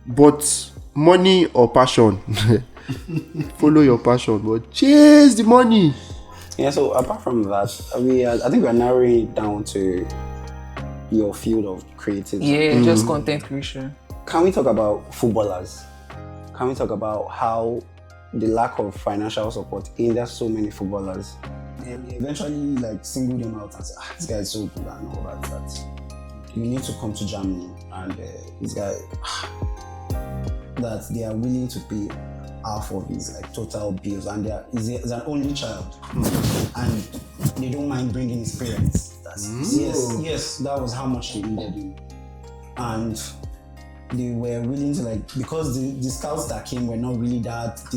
Speaker 2: but money or passion, follow your passion, but chase the money.
Speaker 4: Yeah, so apart from that, I think we're narrowing it down to your field of creativity.
Speaker 1: Yeah, just content creation.
Speaker 4: Can we talk about footballers? Can we talk about how the lack of financial support hinders so many footballers? And they eventually like single them out and say, this guy is so good and all that. You need to come to Germany, and this guy, that they are willing to pay half of his like total bills, and he's an only child, and they don't mind bringing his parents. Yes, that was how much they needed him, and they were willing to like, because the scouts that came were not really they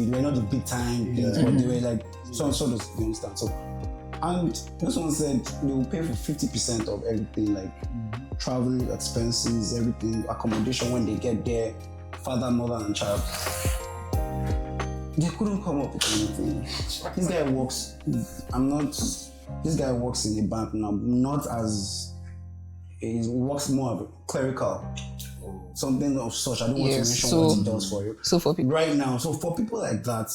Speaker 4: were not the big time things, but they were like so does you understand? So, and this one said they will pay for 50% of everything, like travel expenses, everything, accommodation when they get there, father, mother, and child. They couldn't come up with anything. This guy works in a bank now, not as, he works more of a clerical, something of such. I don't want to mention what he does for you.
Speaker 1: So for people
Speaker 4: Right now, so for people like that,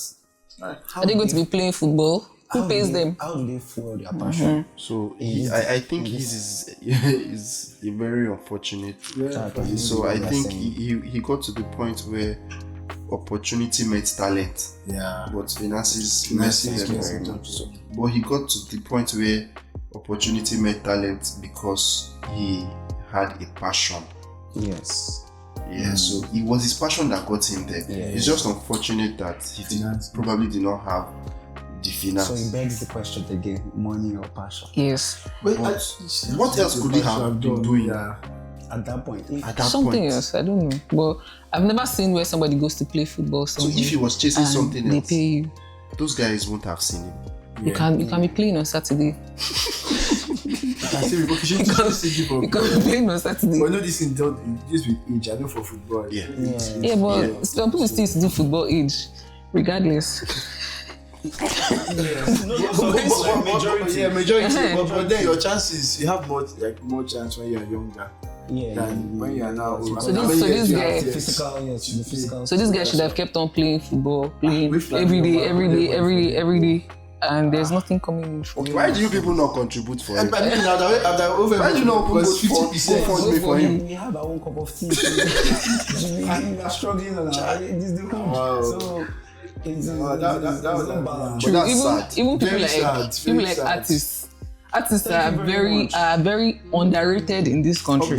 Speaker 1: are they going to be playing football? Who pays them?
Speaker 4: How do they fuel their passion?
Speaker 2: So I think his is a very unfortunate. So I think he got to the point where opportunity met talent.
Speaker 3: Yeah.
Speaker 2: But finances messed them very much. So, but he got to the point where opportunity met talent because he had a passion.
Speaker 4: Yes.
Speaker 2: Yeah, so it was his passion that got him there. It's just unfortunate that he probably did not have the finance.
Speaker 4: So it begs the question again: money or passion?
Speaker 1: Yes.
Speaker 3: But
Speaker 2: what else could he have been doing
Speaker 4: at that point?
Speaker 1: Something else, I don't know. But I've never seen where somebody goes to play football.
Speaker 2: So if he was chasing something
Speaker 1: they
Speaker 2: else,
Speaker 1: pay you.
Speaker 2: those guys won't have seen him.
Speaker 1: You can be playing on Saturday. You can be playing on Saturday.
Speaker 3: But no, this with age, I know for football.
Speaker 1: Yeah, but some people still used to do football age, regardless.
Speaker 3: Majority. But then your chances, you have more chance when you are younger than when you are now old.
Speaker 1: So this guy,
Speaker 4: physical.
Speaker 1: So this guy should have kept on playing football, playing every day, and there's nothing coming in for him.
Speaker 2: Why do you people not contribute for him?
Speaker 3: Why do you not put 50%
Speaker 2: for him?
Speaker 4: We have our own cup of tea. We are struggling on this is the hood. So it's not balanced.
Speaker 2: But that's sad.
Speaker 1: Even people like artists. Artists are very underrated in this country.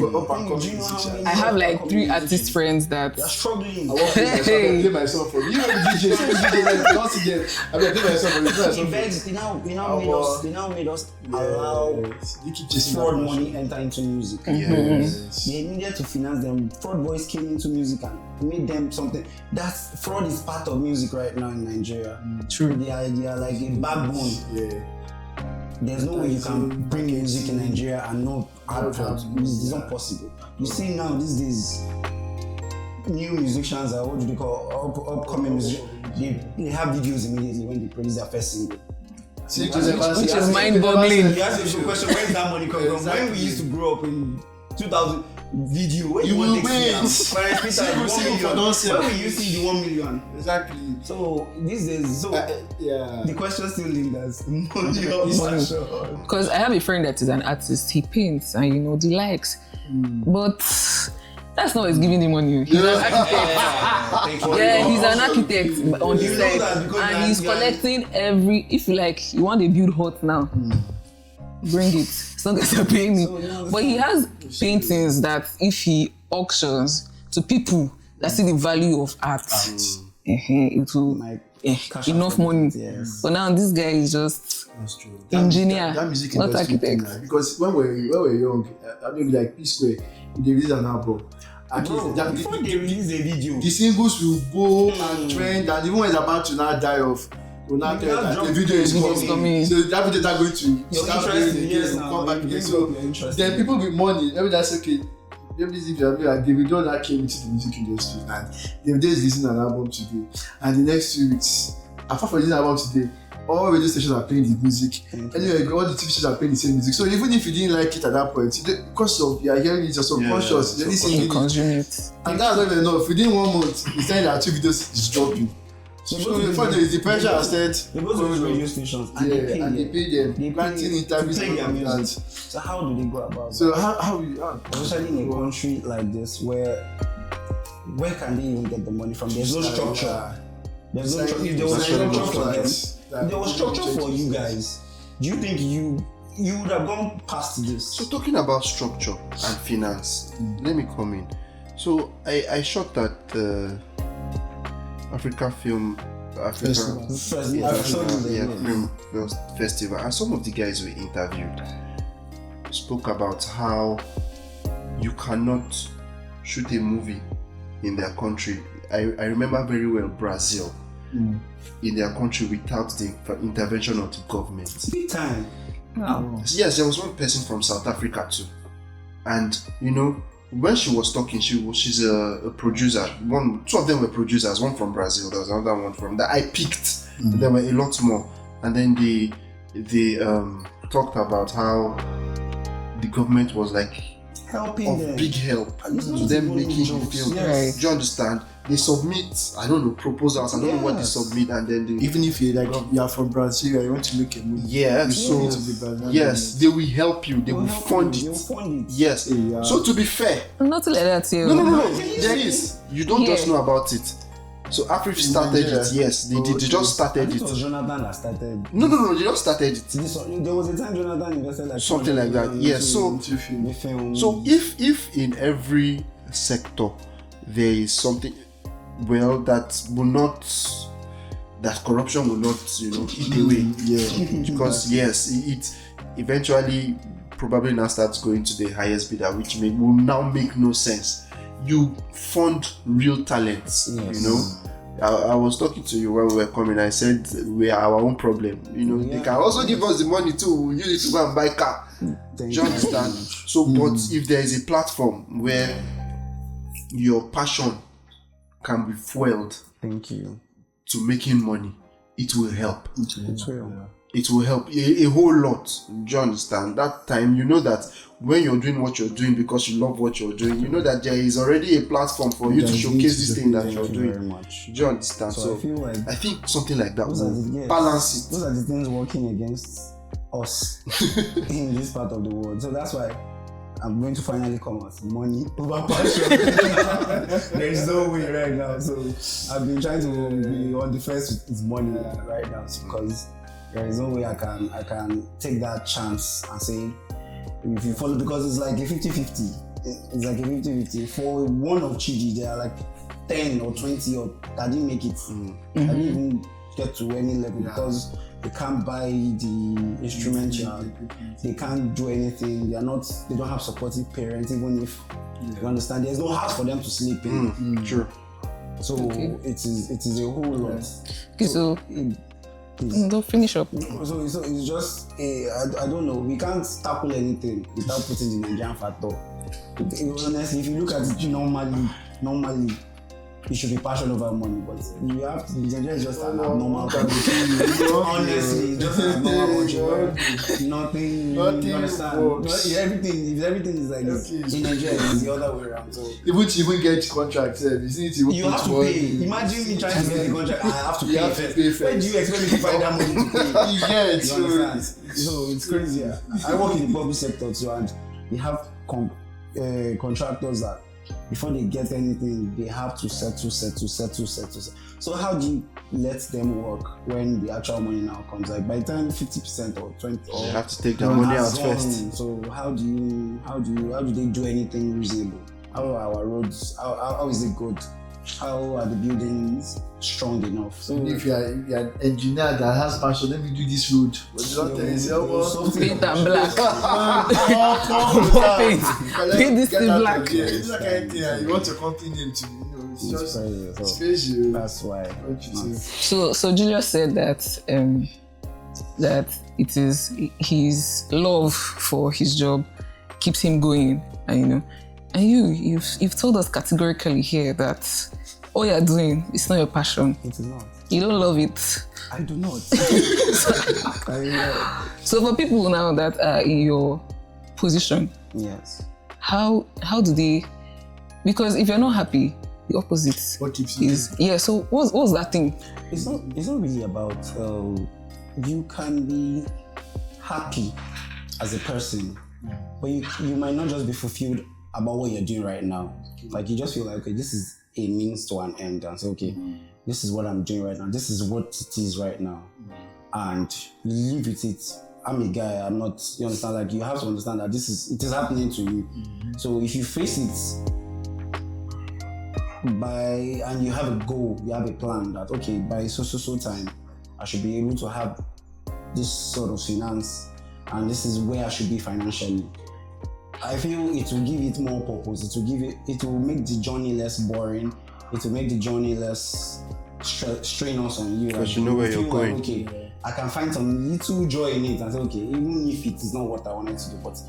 Speaker 1: I have like 3 artist friends that
Speaker 4: are struggling.
Speaker 3: I want to play myself for you. You know the DJ, once again, I will play myself for you.
Speaker 4: They now made us allow fraud money enter into music.
Speaker 2: Yes.
Speaker 4: They needed to finance them. Fraud boys came into music and made them something. That's fraud is part of music right now in Nigeria.
Speaker 1: True.
Speaker 4: They are like a backbone.
Speaker 3: Yeah.
Speaker 4: There's no way you can bring music in Nigeria and not add fraud. It's not possible. You see now these days, new musicians are what do they call upcoming musicians. They have videos immediately when they produce their first single.
Speaker 1: Which is mind-boggling.
Speaker 4: You ask a good question, where is that money coming from? When we used to grow up in 2000, video, where
Speaker 3: you will wait.
Speaker 4: When we used to see the 1 million.
Speaker 3: Exactly.
Speaker 4: So these days, the question still lingers. Money or passion?
Speaker 1: Because I have a friend that is an artist. He paints and he likes, but that's not what's giving him money. He's an architect. He's an architect on the side, and he's collecting every. If you like, you want to build hut now. bring it. As long as you're paying me. But he has paintings that if he auctions to people that see the value of art, it will enough money.
Speaker 4: Yes.
Speaker 1: But now this guy is just
Speaker 3: That's true.
Speaker 1: engineer,
Speaker 3: That music
Speaker 1: not
Speaker 3: industry thing,
Speaker 1: architect.
Speaker 3: like, because when we were young, I mean, like P Square, they release an album. And
Speaker 4: Before they release a video,
Speaker 3: the singles will go and trend, and even when it's about to now die off, will now tell that the video is coming. So that video is not going to start playing again, come back again. So then people with money, maybe that's okay. Maybe if you like Davido that came into the music industry and Davido is releasing an album today, and the next 2 weeks, apart from releasing an album today, all radio stations are playing the music. Anyway, all the TV stations are playing the same music. So even if you didn't like it at that point, because of you're hearing it, you're subconscious, you're listening to it. And that's not even enough. Within 1 month, it's telling that 2 videos is dropping. So before there is the pressure has said,
Speaker 4: they go to the radio stations and
Speaker 3: they pay them, granting interviews
Speaker 4: to play their
Speaker 3: and all
Speaker 4: music.
Speaker 3: that.
Speaker 4: So how do they go about
Speaker 3: So
Speaker 4: that?
Speaker 3: how
Speaker 4: Especially in a country like this where can they even get the money from? There's no structure. There's no structure. If there was structure for them, if there was structure for you guys, do you think you would have gone past this?
Speaker 2: So talking about structure and finance, let me come in. So I shot that African Film Festival, and some of the guys we interviewed spoke about how you cannot shoot a movie in their country. I remember very well Brazil in their country without the intervention of the government.
Speaker 4: Big time.
Speaker 2: Yes, there was one person from South Africa too, and you know, when she was talking, she's a producer. Two of them were producers. One from Brazil. There was another one from that I picked. There were a lot more, and then they talked about how the government was like
Speaker 4: helping them.
Speaker 2: Big help to them making the film.
Speaker 4: Yes.
Speaker 2: Do you understand? They submit, I don't know, proposals. I don't know what they submit, and then they,
Speaker 3: even if you are from Brazil and you want to make a movie,
Speaker 2: so yes, they will help you. They will fund it. Yes. So to be fair,
Speaker 1: Not like that here.
Speaker 2: no. There is. You don't just know about it. So Afrif started it. Yes, they just started
Speaker 4: It
Speaker 2: it.
Speaker 4: was Jonathan that started.
Speaker 2: No, they just started it.
Speaker 4: There was a time Jonathan invested like
Speaker 2: Something like that. Yes. So if in every sector there is something that corruption will not eat away. Because yes, it eventually probably now starts going to the highest bidder, which will now make no sense. You fund real talents. I was talking to you when we were coming. I said we are our own problem. They can also give us the money too. We'll use it to go and buy car. Do you understand? So, but if there is a platform where your passion can be fueled,
Speaker 4: thank you,
Speaker 2: to making money, it will help.
Speaker 4: It
Speaker 2: will help a whole lot. Do you understand? That time, that when you're doing what you're doing because you love what you're doing, that there is already a platform for you to showcase this thing that you're doing.
Speaker 4: Very much.
Speaker 2: Do you understand? So I think something like that will balance it.
Speaker 4: Those are the things working against us in this part of the world. So that's why I'm going to finally come out. Money over passion. There is no way right now. So I've been trying to be on the first with money right now because there is no way I can take that chance and say if you follow, because it's like a 50-50. It's like a 50-50. For one of Chidi, there are like 10 or 20 or that didn't make it. I didn't even get to any level because they can't buy the instrumental, they can't do anything, they don't have supportive parents, even if you understand, there's no house for them to sleep in.
Speaker 2: Sure.
Speaker 4: So it is a whole lot.
Speaker 1: Okay, so don't finish up.
Speaker 4: So it's just I don't know, we can't tackle anything without putting the Nigerian factor. Honestly, if you look at it normally you should be passionate over money, but you have to. Nigeria is just an abnormal country. Honestly, just an abnormal country. Nothing. You understand? If everything is like this, in Nigeria, it's the other way around. So
Speaker 3: even to get contracts,
Speaker 4: you have to pay. Imagine me trying to get the contract. I have to pay first. Where do you expect me to find that money to pay?
Speaker 3: Yeah,
Speaker 4: you understand? So it's crazy. I work in the public sector too, and we have contractors that before they get anything, they have to settle. So how do you let them work when the actual money now comes? Like by the time 50% or 20%,
Speaker 2: They have to take their money out first.
Speaker 4: So how do they do anything reasonable? How are our roads? How is it good? How are the buildings strong enough? So
Speaker 3: if you're an engineer that has passion, let me do this road. But you don't tell yourself,
Speaker 1: Paint and black.
Speaker 3: Paint
Speaker 1: this thing black.
Speaker 3: It's that kind of thing, and you want your company name to, it's just it's crazy.
Speaker 4: that's why.
Speaker 3: Don't you say?
Speaker 1: So Julius said that that it is his love for his job keeps him going, and and you've told us categorically here that all you're doing is not your passion.
Speaker 4: It is not.
Speaker 1: You don't love it.
Speaker 4: I do not.
Speaker 1: So for people now that are in your position,
Speaker 4: Yes.
Speaker 1: how do they? Because if you're not happy, the opposite
Speaker 3: What keeps you?
Speaker 1: is So what's that thing?
Speaker 4: It's not really about you can be happy as a person, but you might not just be fulfilled about what you're doing right now. Like you just feel like, okay, this is a means to an end, and say, okay, this is what I'm doing right now. This is what it is right now, and live with it. I'm a guy. I'm not. You understand? Like you have to understand that it is happening to you. So if you face it and you have a goal, you have a plan that, okay, by so time, I should be able to have this sort of finance, and this is where I should be financially. I feel it will give it more purpose. It will make the journey less boring. It will make the journey less strenuous on you.
Speaker 2: Because you know where you're going.
Speaker 4: Like, okay, I can find some little joy in it and say, okay, even if it is not what I wanted to do, but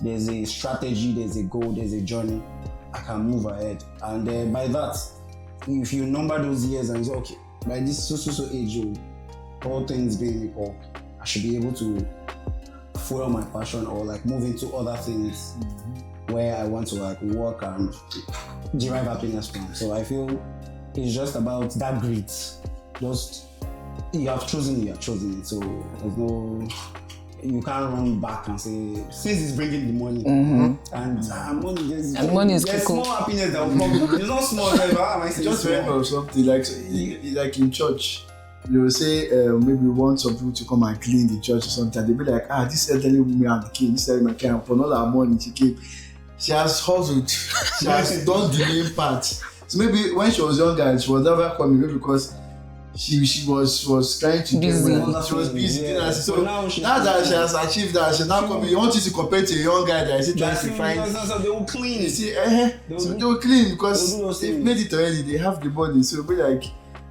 Speaker 4: there's a strategy, there's a goal, there's a journey, I can move ahead. And by that, if you number those years and you say, okay, by this so age, all things being equal, I should be able to follow my passion or like move into other things where I want to like work and derive happiness from. So I feel it's just about that grit. Just you have chosen it. So there's no, you can't run back and say since it's bringing the money and money is
Speaker 1: there's
Speaker 4: small happiness that will come. It's not small.
Speaker 3: Just remember something like in church. They will say maybe we want some people to come and clean the church or something. They'll be like, this elderly woman came, this elderly woman came, upon all her money she came. She has hustled, she has done the main part. So maybe when she was younger, she was never coming, maybe because she was trying to
Speaker 1: busy.
Speaker 3: She was busy.
Speaker 4: Yeah.
Speaker 3: So now that she has achieved that, she's now coming. You want you to compare to a young guy that is trying to find.
Speaker 4: So they will clean.
Speaker 3: You see, so they will clean because they've made it already. They have the money. So it'll be like,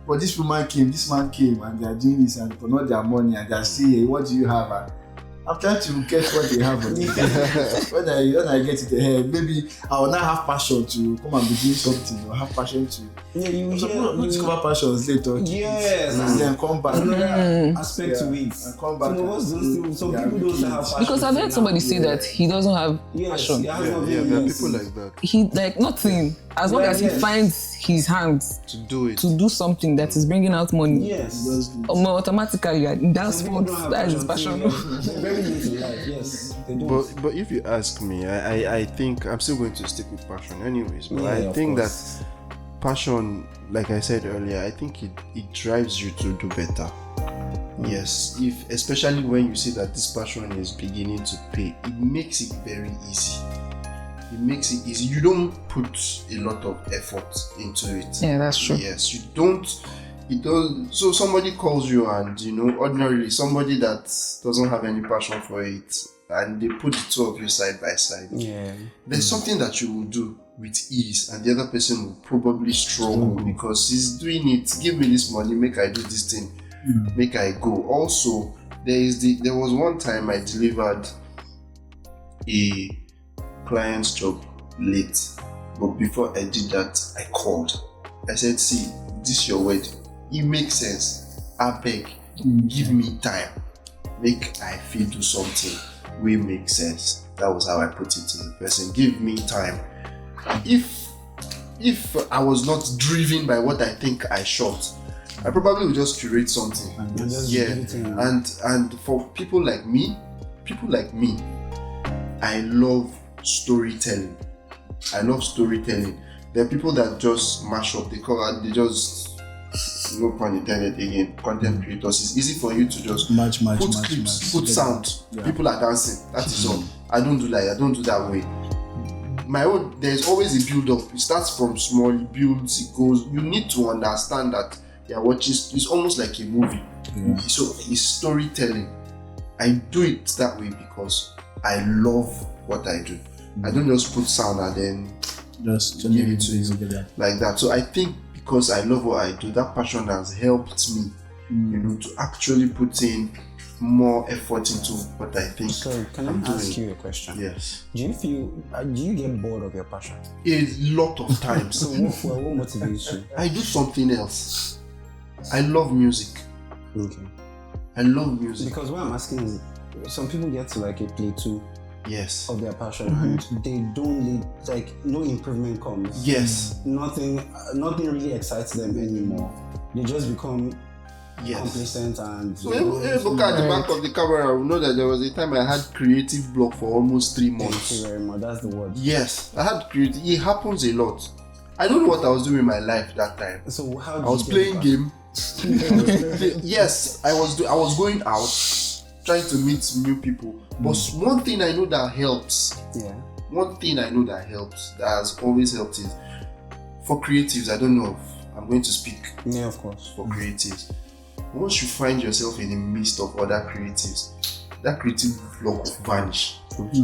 Speaker 3: but this man came, and they are doing this and for not their money and they are still here. What do you have? And I'm trying to get what they have. When I get it ahead, maybe I will not have passion to come and be doing something or have passion to.
Speaker 4: Yeah, you
Speaker 3: discover passions later.
Speaker 4: Yes,
Speaker 3: and then come back.
Speaker 4: Another aspect to it.
Speaker 3: And come back.
Speaker 4: Some people don't have passion.
Speaker 1: Because I've heard somebody say that he doesn't have passion.
Speaker 2: There are people like that.
Speaker 1: He like nothing. As long as he finds his hands
Speaker 2: To do it.
Speaker 1: to do something that is bringing out money,
Speaker 4: Yes.
Speaker 1: automatically that's
Speaker 4: Some
Speaker 1: what
Speaker 4: people don't have
Speaker 1: that is passion.
Speaker 4: Very little life, yes. They don't.
Speaker 2: But if you ask me, I think I'm still going to stick with passion anyways. But
Speaker 4: Yeah,
Speaker 2: I
Speaker 4: of
Speaker 2: think
Speaker 4: course.
Speaker 2: that passion, like I said earlier, I think it drives you to do better. Yes, especially when you see that this passion is beginning to pay, it makes it very easy. It makes it easy. You don't put a lot of effort into it.
Speaker 1: Yeah, that's true.
Speaker 2: Yes, you don't. It does. So somebody calls you, and ordinarily somebody that doesn't have any passion for it, and they put the two of you side by side.
Speaker 4: Yeah.
Speaker 2: There's something that you will do with ease, and the other person will probably struggle because he's doing it. Give me this money, make I do this thing, make I go. Also, there was one time I delivered a client's job late, but before I did that, I called. I said, "See, this your wedding. It makes sense. I beg, give me time. Make I feel do something. We make sense." That was how I put it to the person. Give me time. If I was not driven by what I think I shot, I probably would just curate something. And for people like me, I love storytelling. I love storytelling. There are people that just mash up. They just, no pun intended again, content creators. It's easy for you to just put clips, put sound. Yeah. People are dancing. That is all. I don't do that. I don't do that way. My own, there's always a build up. It starts from small, it builds, it goes. You need to understand that you're watching. It's almost like a movie. Yeah. So it's storytelling. I do it that way because I love what I do. I don't just put sound and then just give it to you like that. So I think because I love what I do, that passion has helped me, to actually put in more effort into what I think.
Speaker 4: So can I ask you a question?
Speaker 2: Yes.
Speaker 4: Do you get bored of your passion?
Speaker 2: A lot of times.
Speaker 4: So what motivates you?
Speaker 2: I do something else. I love music.
Speaker 4: Okay.
Speaker 2: I love music.
Speaker 4: Because what I'm asking is, some people get to like a plateau of their passion and they don't lead, like no improvement comes.
Speaker 2: Yes.
Speaker 4: Nothing really excites them anymore. They just become complacent and...
Speaker 2: So look at the back of the camera, I will know that there was a time I had creative block for almost 3 months.
Speaker 4: Thank you very much, that's the word.
Speaker 2: Yes, I had creative, it happens a lot. I don't know what I was doing in my life that time.
Speaker 4: So how did
Speaker 2: I was playing game. Yes, I was going out, trying to meet new people. But one thing I know that helps, that has always helped is, for creatives, I don't know if I'm going to speak
Speaker 4: of course.
Speaker 2: For creatives. Once you find yourself in the midst of other creatives, that creative block will vanish.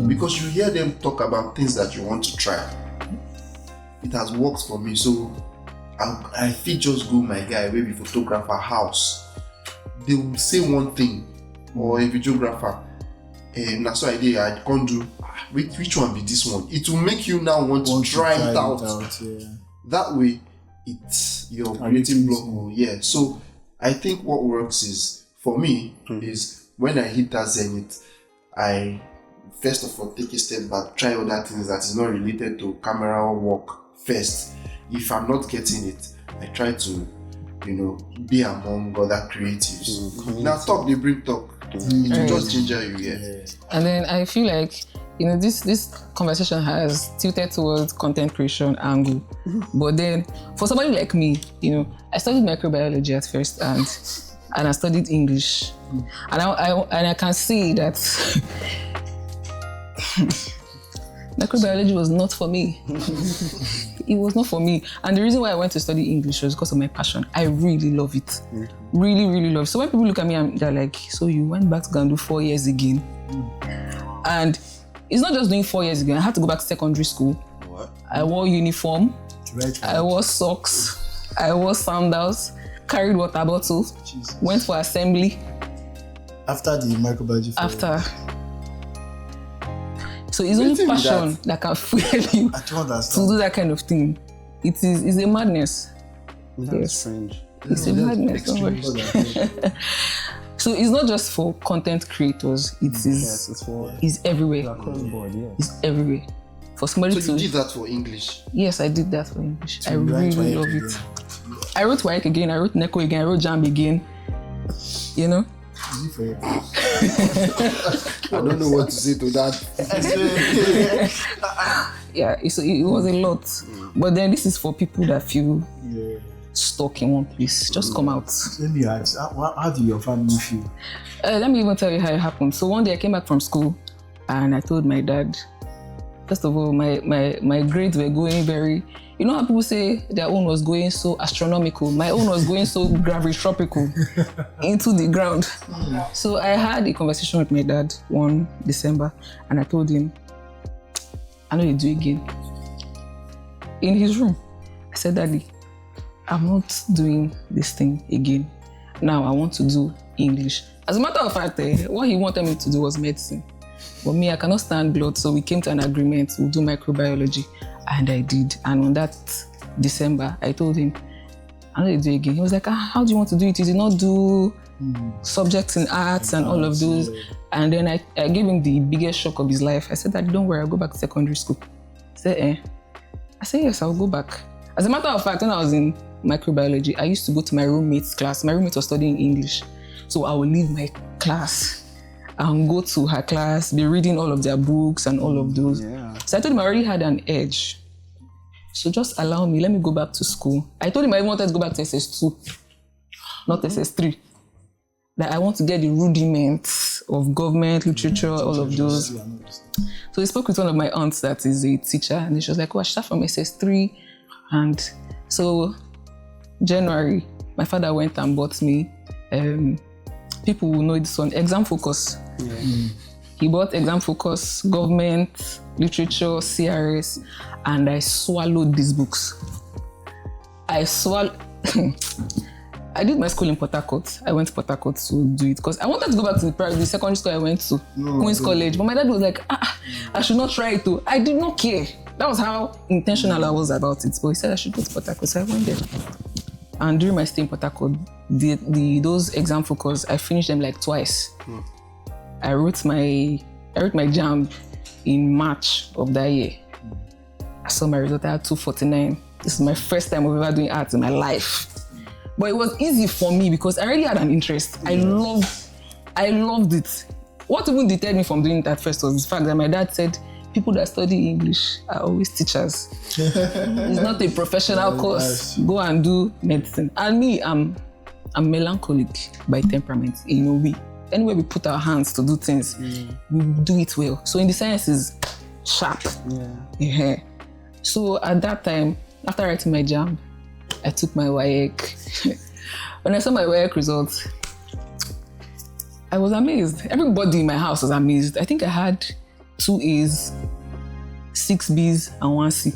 Speaker 2: Because you hear them talk about things that you want to try. It has worked for me, so I feel just go my guy, maybe photographer house. They will say one thing, or a videographer, and that's why I can't do. Which one be this one? It will make you now want to try it out. That way, it's your creative block. So I think what works is, for me, is when I hit that zenith, I first of all take a step back, try other things that is not related to camera work first. If I'm not getting it, I try to, be among other creatives. Now talk, they bring talk. It will just ginger you,
Speaker 1: And then I feel like, this conversation has tilted towards content creation angle. But then, for somebody like me, I studied microbiology at first, and I studied English, and I can see that microbiology was not for me. It was not for me. And the reason why I went to study English was because of my passion. I really love it. Really, really love it. So when people look at me and they're like, so you went back to go and do 4 years again? And it's not just doing 4 years again. I had to go back to secondary school.
Speaker 4: What?
Speaker 1: I wore uniform. I wore socks. I wore sandals. Carried water bottle. Jesus. Went for assembly.
Speaker 3: After the microbiology?
Speaker 1: After. So it's only passion that can fuel you to do that kind of thing. It's a madness.
Speaker 4: That's strange.
Speaker 1: It's a madness. So it's not just for content creators. It's everywhere.
Speaker 4: Across the board,
Speaker 1: It's everywhere. For somebody
Speaker 2: So you did that for English?
Speaker 1: Yes, I did that for English. So I really love it. I wrote WAEC again, I wrote NECO again, I wrote JAMB again.
Speaker 2: I don't know what to say to that.
Speaker 1: It was a lot. But then this is for people that feel stuck in one place. Just come out.
Speaker 3: Let me ask, how do your family feel?
Speaker 1: Let me even tell you how it happened. So one day I came back from school and I told my dad, first of all, my grades were going very... You know how people say their own was going so astronomical? My own was going so gravitropical into the ground. So I had a conversation with my dad one December and I told him, I know you do again. In his room, I said, Daddy, I'm not doing this thing again. Now I want to do English. As a matter of fact, what he wanted me to do was medicine. But me, I cannot stand blood, so we came to an agreement to do microbiology. And I did. And on that December, I told him, I'm going to do it again. He was like, how do you want to do it? You did not do subjects in arts and all of those. And then I gave him the biggest shock of his life. I said, Daddy, don't worry, I'll go back to secondary school. He said, I said, yes, I'll go back. As a matter of fact, when I was in microbiology, I used to go to my roommate's class. My roommate was studying English. So I would leave my class and go to her class, be reading all of their books and all of those. So I told him I already had an edge So just allow me, let me go back to school. I told him I wanted to go back to SS2, not SS3. That I want to get the rudiments of government, literature, all of those. So he spoke with one of my aunts that is a teacher, and she was like, oh, I start from SS3. And so January, my father went and bought me, people will know this one, Exam Focus. He bought Exam Focus, government, literature, CRS, and I swallowed these books. I did my school in Port Harcourt. I went to Port Harcourt to do it because I wanted to go back to the secondary school I went to, Queen's College. But my dad was like, I should not try it too. I did not care. That was how intentional I was about it. But he said I should go to Port Harcourt, so I went there. And during my stay in Port Harcourt, those Exam Focus, I finished them like twice. I wrote my JAMB in March of that year. I saw my result, I had 249. This is my first time of ever doing art in my life. But it was easy for me because I already had an interest. I loved it. What even deterred me from doing that first was the fact that my dad said, people that study English are always teachers. It's not a professional course. Go and do medicine. And me, I'm melancholic by temperament. You know, anywhere we put our hands to do things, we do it well. So in the sciences, sharp. Yeah. So at that time, after writing my JAMB, I took my WAEC. When I saw my WAEC results, I was amazed. Everybody in my house was amazed. I think I had 2 A's, 6 B's, and 1 C.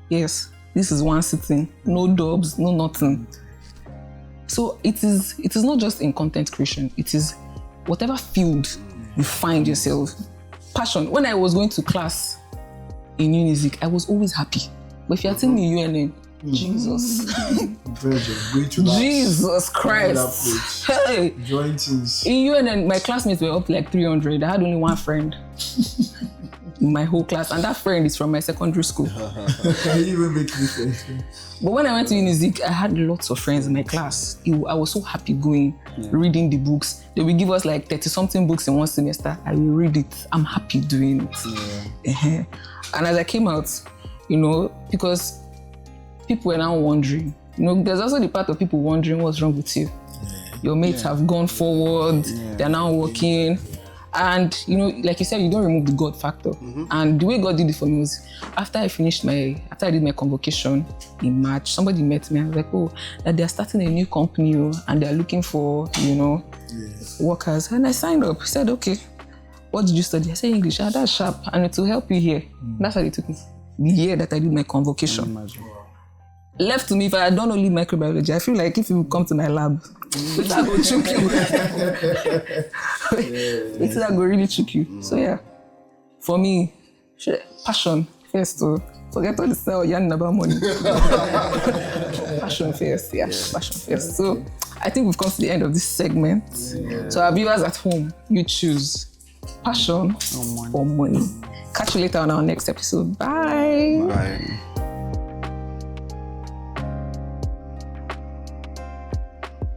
Speaker 1: Yes, this is one sitting. No dubs, no nothing. So it is not just in content creation. It is whatever field you find yourself. Passion. When I was going to class in Unizik, I was always happy. But if you're telling me UNN, Jesus. Jesus Christ. Hey. In UNN, my classmates were up to like 300. I had only one friend in my whole class, and that friend is from my secondary school.
Speaker 3: Even make me friends.
Speaker 1: But when I went to Unizik, I had lots of friends in my class. I was so happy going, reading the books. They will give us like 30-something books in one semester. I will read it. I'm happy doing it. And as I came out, because people were now wondering, there's also the part of people wondering what's wrong with you. Your mates have gone forward, they're now working. And, like you said, you don't remove the God factor. And the way God did it for me was, after I did my convocation in March, somebody met me and was like, that they're starting a new company and they're looking for, workers. And I signed up. He said, okay, what did you study? I said English. That's sharp and it will help you here. That's how they took me. The year that I did my convocation. Left to me, if I had done only microbiology, I feel like if you come to my lab, it's going to choke you. It's going to really choke you. So for me, passion first. Forget all the stuff yarning about money. Passion first, passion first. So I think we've come to the end of this segment. So our viewers at home, you choose passion or money. Catch you later on our next episode. Bye.